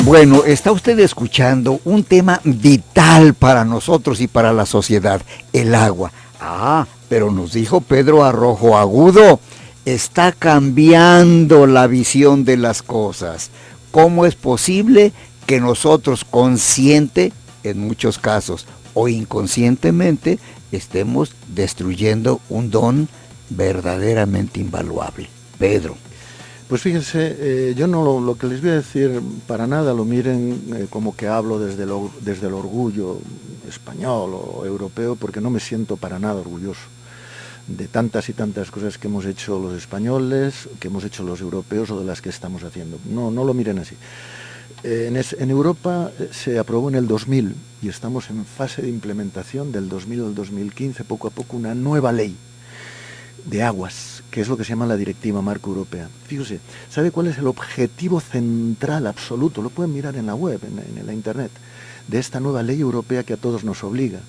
Bueno, está usted escuchando un tema vital para nosotros y para la sociedad, el agua. Ah, pero nos dijo Pedro Arrojo Agudo, está cambiando la visión de las cosas. ¿Cómo es posible que nosotros, consciente, en muchos casos, o inconscientemente, estemos destruyendo un don verdaderamente invaluable? Pedro. Pues fíjense, yo no lo que les voy a decir para nada lo miren como que hablo desde el orgullo español o europeo, porque no me siento para nada orgulloso de tantas y tantas cosas que hemos hecho los españoles, que hemos hecho los europeos o de las que estamos haciendo. No lo miren así. En Europa se aprobó en el 2000 y estamos en fase de implementación del 2000 al 2015, poco a poco, una nueva ley de aguas, que es lo que se llama la Directiva Marco Europea. Fíjese, ¿sabe cuál es el objetivo central absoluto? Lo pueden mirar en la web, en la internet, de esta nueva ley europea que a todos nos obliga.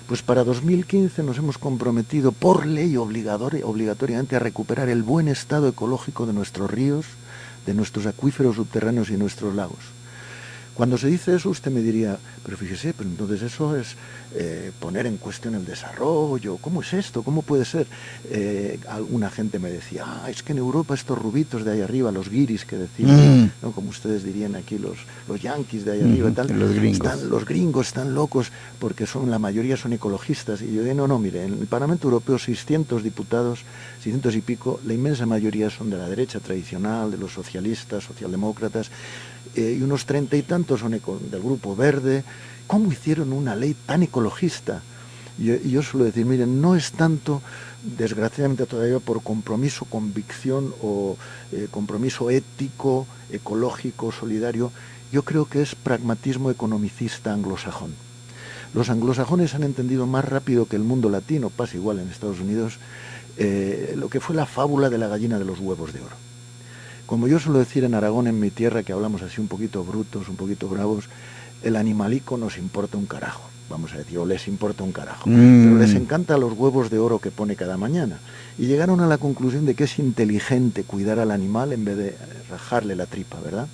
Pues para 2015 nos hemos comprometido por ley obligatoriamente a recuperar el buen estado ecológico de nuestros ríos, de nuestros acuíferos subterráneos y nuestros lagos. Cuando se dice eso, usted me diría, pero fíjese, pero entonces eso es poner en cuestión el desarrollo. ¿Cómo es esto? ¿Cómo puede ser? Alguna gente me decía, es que en Europa estos rubitos de ahí arriba, los guiris que decían, ¿no? Como ustedes dirían aquí, los yanquis de ahí arriba, tal, los gringos están locos porque la mayoría son ecologistas. Y yo digo, no, mire, en el Parlamento Europeo 600 diputados, 600 y pico, la inmensa mayoría son de la derecha tradicional, de los socialistas, socialdemócratas, y unos 30 y tantos son del Grupo Verde. ¿Cómo hicieron una ley tan ecologista? Y yo suelo decir, miren, no es tanto, desgraciadamente todavía, por compromiso, convicción o compromiso ético, ecológico, solidario. Yo creo que es pragmatismo economicista anglosajón. Los anglosajones han entendido más rápido que el mundo latino, pasa igual en Estados Unidos, lo que fue la fábula de la gallina de los huevos de oro. Como yo suelo decir en Aragón, en mi tierra, que hablamos así un poquito brutos, un poquito bravos, el animalico nos importa un carajo, vamos a decir, o les importa un carajo, pero les encanta los huevos de oro que pone cada mañana. Y llegaron a la conclusión de que es inteligente cuidar al animal en vez de rajarle la tripa, ¿verdad?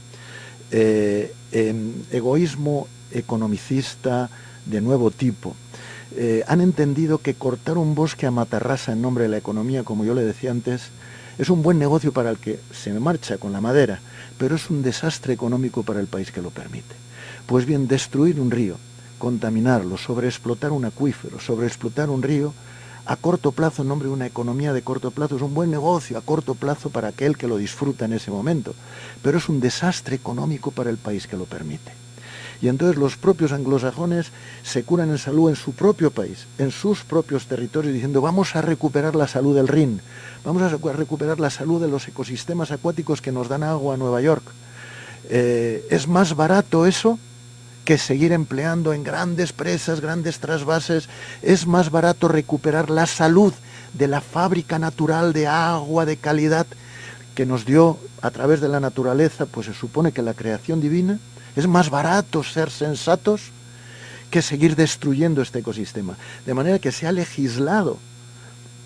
Egoísmo economicista de nuevo tipo. Han entendido que cortar un bosque a matarrasa en nombre de la economía, como yo le decía antes, es un buen negocio para el que se marcha con la madera, pero es un desastre económico para el país que lo permite. Pues bien, destruir un río, contaminarlo, sobreexplotar un acuífero, sobreexplotar un río, a corto plazo, en nombre de una economía de corto plazo, es un buen negocio a corto plazo para aquel que lo disfruta en ese momento, pero es un desastre económico para el país que lo permite. Y entonces los propios anglosajones se curan en salud en su propio país, en sus propios territorios, diciendo vamos a recuperar la salud del Rin, vamos a recuperar la salud de los ecosistemas acuáticos que nos dan agua a Nueva York. Es más barato eso que seguir empleando en grandes presas, grandes trasvases. Es más barato recuperar la salud de la fábrica natural de agua de calidad que nos dio a través de la naturaleza, pues se supone que la creación divina. Es más barato ser sensatos que seguir destruyendo este ecosistema. De manera que se ha legislado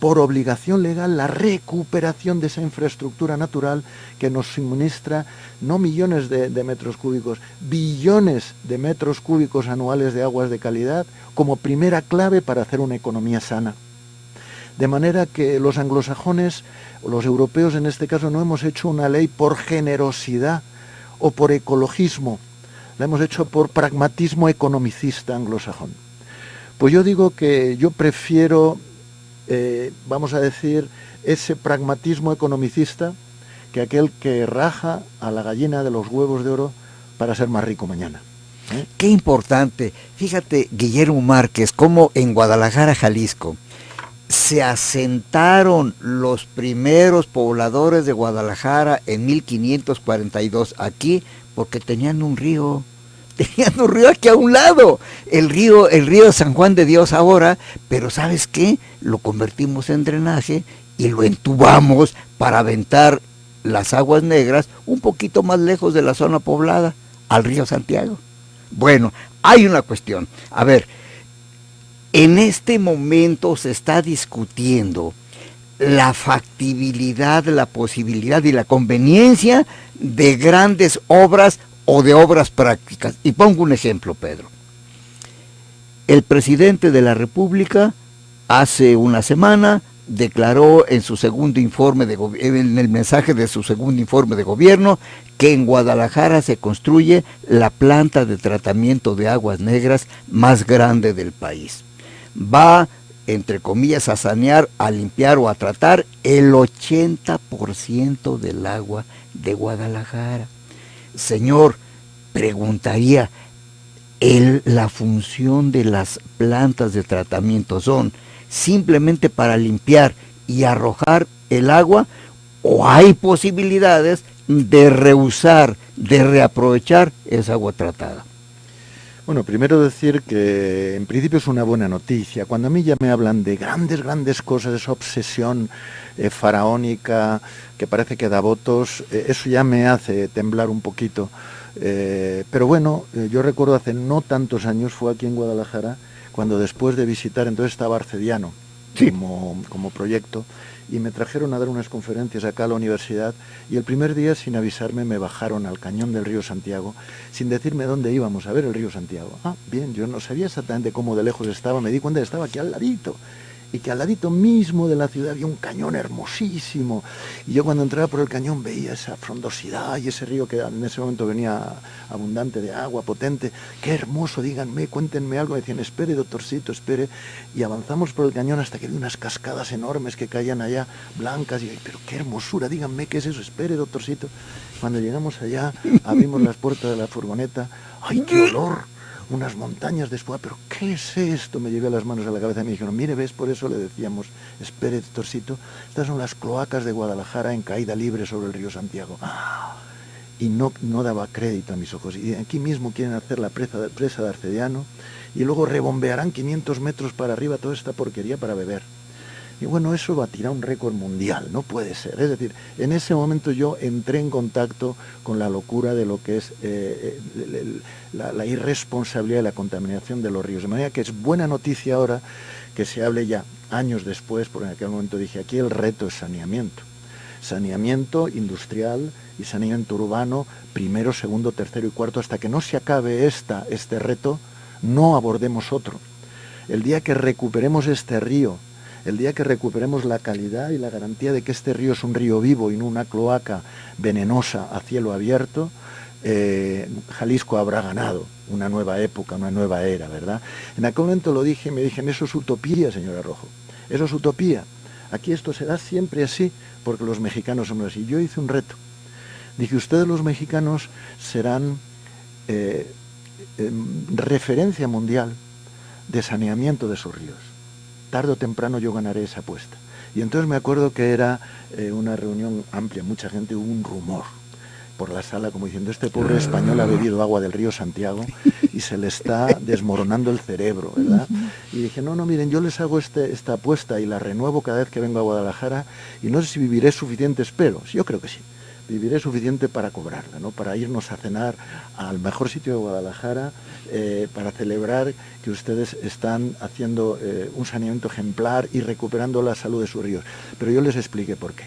por obligación legal la recuperación de esa infraestructura natural que nos suministra no millones de metros cúbicos, billones de metros cúbicos anuales de aguas de calidad como primera clave para hacer una economía sana. De manera que los anglosajones, o los europeos en este caso, no hemos hecho una ley por generosidad o por ecologismo, la hemos hecho por pragmatismo economicista anglosajón. Pues yo digo que yo prefiero, vamos a decir, ese pragmatismo economicista que aquel que raja a la gallina de los huevos de oro para ser más rico mañana. Qué importante. Fíjate, Guillermo Márquez, cómo en Guadalajara, Jalisco, se asentaron los primeros pobladores de Guadalajara en 1542 aquí porque tenían un río aquí a un lado, el río San Juan de Dios ahora, pero ¿sabes qué? Lo convertimos en drenaje y lo entubamos para aventar las aguas negras un poquito más lejos de la zona poblada, al río Santiago. Bueno, hay una cuestión. A ver, en este momento se está discutiendo la factibilidad, la posibilidad y la conveniencia de grandes obras o de obras prácticas. Y pongo un ejemplo, Pedro. El presidente de la República hace una semana declaró en su segundo informe en el mensaje de su segundo informe de gobierno que en Guadalajara se construye la planta de tratamiento de aguas negras más grande del país. Va, entre comillas, a sanear, a limpiar o a tratar el 80% del agua de Guadalajara. Señor, preguntaría, la función de las plantas de tratamiento son simplemente para limpiar y arrojar el agua, o hay posibilidades de reusar, de reaprovechar esa agua tratada. Bueno, primero decir que en principio es una buena noticia. Cuando a mí ya me hablan de grandes cosas, esa obsesión faraónica que parece que da votos, eso ya me hace temblar un poquito. Pero bueno, yo recuerdo hace no tantos años, fue aquí en Guadalajara, cuando después de visitar, entonces estaba Arcediano, sí, como proyecto, y me trajeron a dar unas conferencias acá a la universidad, y el primer día, sin avisarme, me bajaron al cañón del río Santiago, sin decirme dónde íbamos a ver el río Santiago. Ah, bien, yo no sabía exactamente cómo de lejos estaba, me di cuenta que estaba aquí al ladito, y que al ladito mismo de la ciudad había un cañón hermosísimo, y yo cuando entraba por el cañón veía esa frondosidad y ese río que en ese momento venía abundante de agua, potente. Qué hermoso, díganme, cuéntenme algo. Me decían, espere, doctorcito, espere, y avanzamos por el cañón hasta que vi unas cascadas enormes que caían allá, blancas, y pero qué hermosura, díganme qué es eso, espere, doctorcito. Cuando llegamos allá, abrimos las puertas de la furgoneta, ¡ay, qué olor! Unas montañas de espuma, pero ¿qué es esto? Me llevé las manos a la cabeza y me dijeron, mire, ves, por eso le decíamos, espere, doctorcito, estas son las cloacas de Guadalajara en caída libre sobre el río Santiago. Y no daba crédito a mis ojos. Y aquí mismo quieren hacer la presa de Arcediano y luego rebombearán 500 metros para arriba toda esta porquería para beber. Y bueno, eso batirá un récord mundial, no puede ser. Es decir, en ese momento yo entré en contacto con la locura de lo que es la irresponsabilidad y la contaminación de los ríos. De manera que es buena noticia ahora que se hable ya años después, porque en aquel momento dije, aquí el reto es saneamiento. Saneamiento industrial y saneamiento urbano, primero, segundo, tercero y cuarto, hasta que no se acabe este reto, no abordemos otro. El día que recuperemos este río, el día que recuperemos la calidad y la garantía de que este río es un río vivo y no una cloaca venenosa a cielo abierto, Jalisco habrá ganado una nueva época, una nueva era, ¿verdad? En aquel momento lo dije y me dijeron, eso es utopía, señora Rojo, eso es utopía. Aquí esto será siempre así, porque los mexicanos somos así. Yo hice un reto. Dije, ustedes los mexicanos serán referencia mundial de saneamiento de sus ríos. Tarde o temprano yo ganaré esa apuesta. Y entonces me acuerdo que era una reunión amplia, mucha gente, hubo un rumor por la sala como diciendo, este pobre español ha bebido agua del río Santiago y se le está desmoronando el cerebro, ¿verdad? Y dije, no, miren, yo les hago esta apuesta y la renuevo cada vez que vengo a Guadalajara y no sé si viviré suficiente, espero, yo creo que sí, viviré suficiente para cobrarla, ¿no? Para irnos a cenar al mejor sitio de Guadalajara, para celebrar que ustedes están haciendo un saneamiento ejemplar y recuperando la salud de sus ríos. Pero yo les expliqué por qué.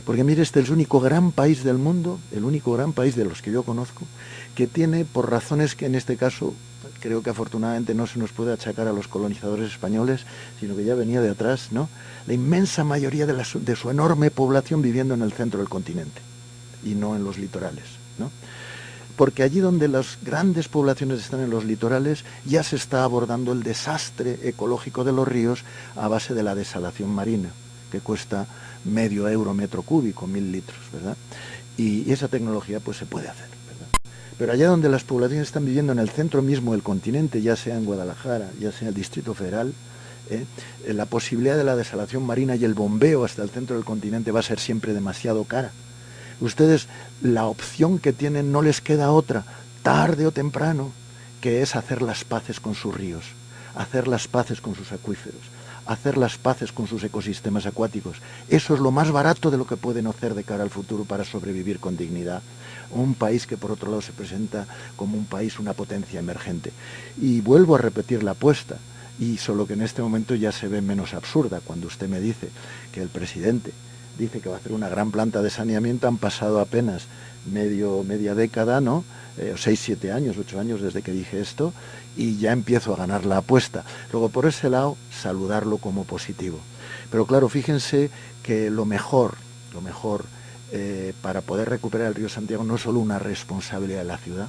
Porque mire, este es el único gran país del mundo, el único gran país de los que yo conozco, que tiene, por razones que en este caso creo que afortunadamente no se nos puede achacar a los colonizadores españoles, sino que ya venía de atrás, ¿no? La inmensa mayoría de su enorme población viviendo en el centro del continente y no en los litorales, ¿no? Porque allí donde las grandes poblaciones están en los litorales ya se está abordando el desastre ecológico de los ríos a base de la desalación marina, que cuesta medio euro metro cúbico, 1000 litros, ¿verdad? Y esa tecnología pues se puede hacer, ¿verdad? Pero allá donde las poblaciones están viviendo en el centro mismo del continente, ya sea en Guadalajara, ya sea en el Distrito Federal, la posibilidad de la desalación marina y el bombeo hasta el centro del continente va a ser siempre demasiado cara. Ustedes, la opción que tienen no les queda otra, tarde o temprano, que es hacer las paces con sus ríos, hacer las paces con sus acuíferos, hacer las paces con sus ecosistemas acuáticos. Eso es lo más barato de lo que pueden hacer de cara al futuro para sobrevivir con dignidad. Un país que por otro lado se presenta como un país, una potencia emergente. Y vuelvo a repetir la apuesta, y solo que en este momento ya se ve menos absurda cuando usted me dice que el presidente dice que va a hacer una gran planta de saneamiento. Han pasado apenas media década, ¿no? 6, 7 años, 8 años desde que dije esto, y ya empiezo a ganar la apuesta. Luego, por ese lado, saludarlo como positivo. Pero claro, fíjense que lo mejor para poder recuperar el río Santiago no es solo una responsabilidad de la ciudad,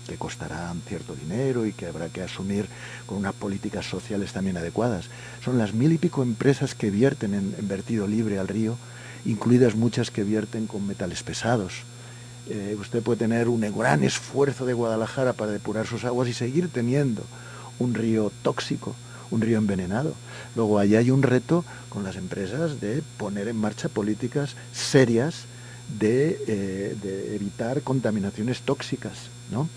que costará cierto dinero y que habrá que asumir con unas políticas sociales también adecuadas. Son las 1000 y pico empresas que vierten en vertido libre al río, incluidas muchas que vierten con metales pesados. Usted puede tener un gran esfuerzo de Guadalajara para depurar sus aguas y seguir teniendo un río tóxico, un río envenenado. Luego allá hay un reto con las empresas de poner en marcha políticas serias de evitar contaminaciones tóxicas, ¿no?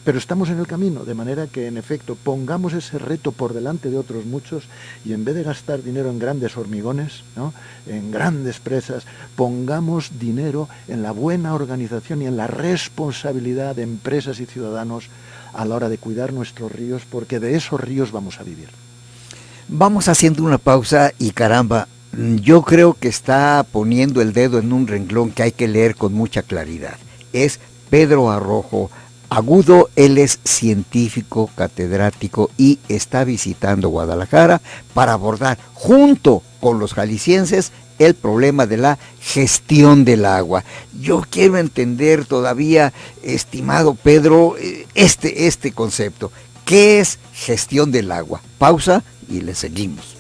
Pero estamos en el camino, de manera que en efecto pongamos ese reto por delante de otros muchos, y en vez de gastar dinero en grandes hormigones, ¿no?, en grandes presas, pongamos dinero en la buena organización y en la responsabilidad de empresas y ciudadanos a la hora de cuidar nuestros ríos, porque de esos ríos vamos a vivir. Vamos haciendo una pausa y caramba, yo creo que está poniendo el dedo en un renglón que hay que leer con mucha claridad. Es Pedro Arrojo Agudo. Él es científico, catedrático y está visitando Guadalajara para abordar junto con los jaliscienses el problema de la gestión del agua. Yo quiero entender todavía, estimado Pedro, este concepto. ¿Qué es gestión del agua? Pausa y le seguimos.